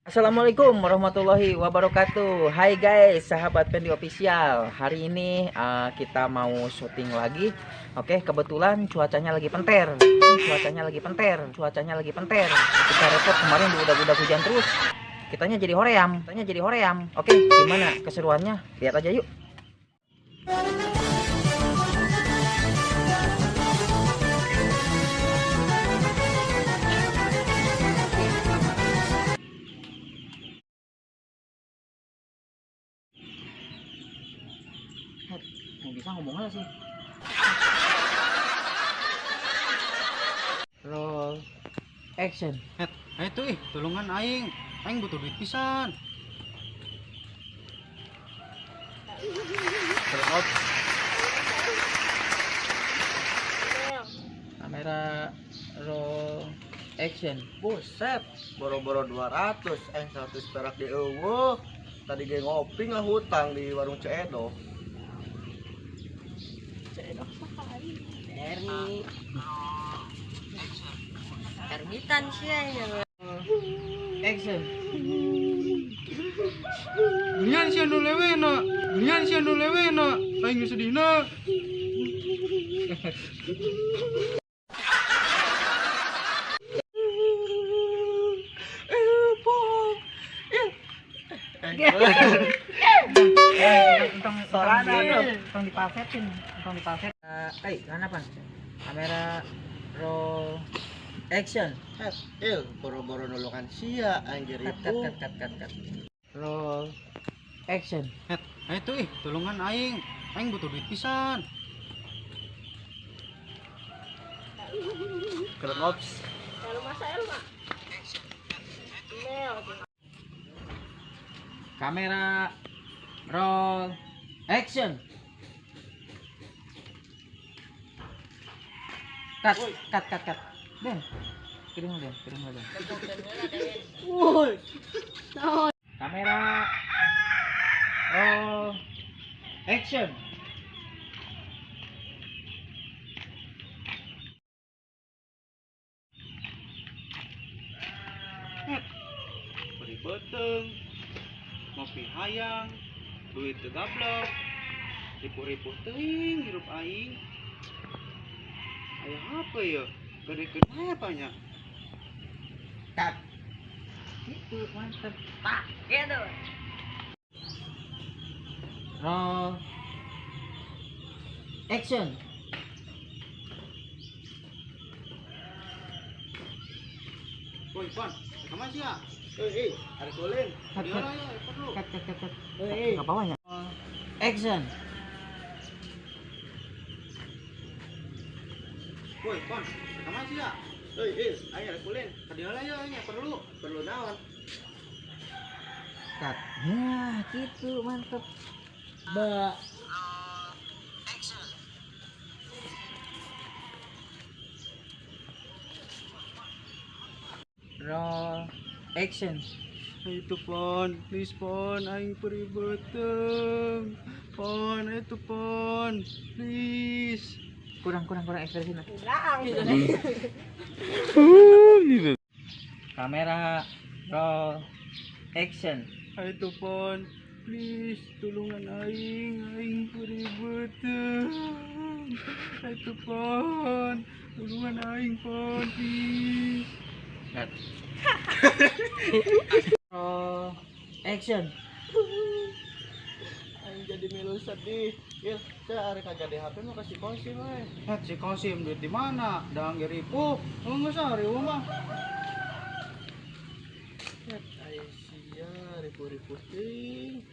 Assalamualaikum warahmatullahi wabarakatuh. Hai guys, sahabat Pendi Official. Hari ini kita mau syuting lagi. Oke, kebetulan cuacanya lagi penter. Cuacanya lagi penter. Kita repot kemarin udah hujan terus. Kitanya jadi hoream. Oke, gimana keseruannya? Lihat aja yuk. Mau bisa ngomong aja sih. Roll action. Itu tolongan aing butuh duit pisan. Terus kamera roll action. Buset, boro-boro 200, 100 perak di eueuh. Tadi ge ngopi ngahutang di warung Ceedo. Ermitan sih ya. Action. Lian si anu lewena, aing geus sedihna. Tong dipasetin. Kenapa? Kamera roll action. Boro-boro nolongan sia anjir itu. Cut. Roll action. Itu tolongan aing butuh duit pisan. Keren ops. Kalau masa Elma. Kamera roll action. Cut. Ben. Kirim Ben. Kamera roll action. Beri beteng, ngopi hayang, duit teu gablok, ripu-ripu teuing hirup aing. Aya apa ya? Gadekeun aya banyak. Cut. Itu mantep. Pak, gitu. Roll action. Woi, Pan, kemana sih ya? Ada kulen. Cut. Ya, perlu. Cut. Enggak apa-apa ya. Action. Woi, Pan, kemana sih ya? Aya ada kulen. Kadieu ya, perlu. Perlu naon? Cut. Nah, gitu mantep. Ba. Roll action. Itu Pon, please Pon, aing peri beteng. Pon, itu Pon, please. Kurang ekspresinya. Kamera roll action. Itu Pon, please tolongan aing peri beteng. Itu Pon, tolongan aing Pon, please. Cut. Roll action. Aing jadi melu sedih. Ya, saya arek kagade HP mah kasih kosim we. Si Kosim duit di mana? Dang ribu. Enggak sari mah. Aya sia ribu-ribu teuing.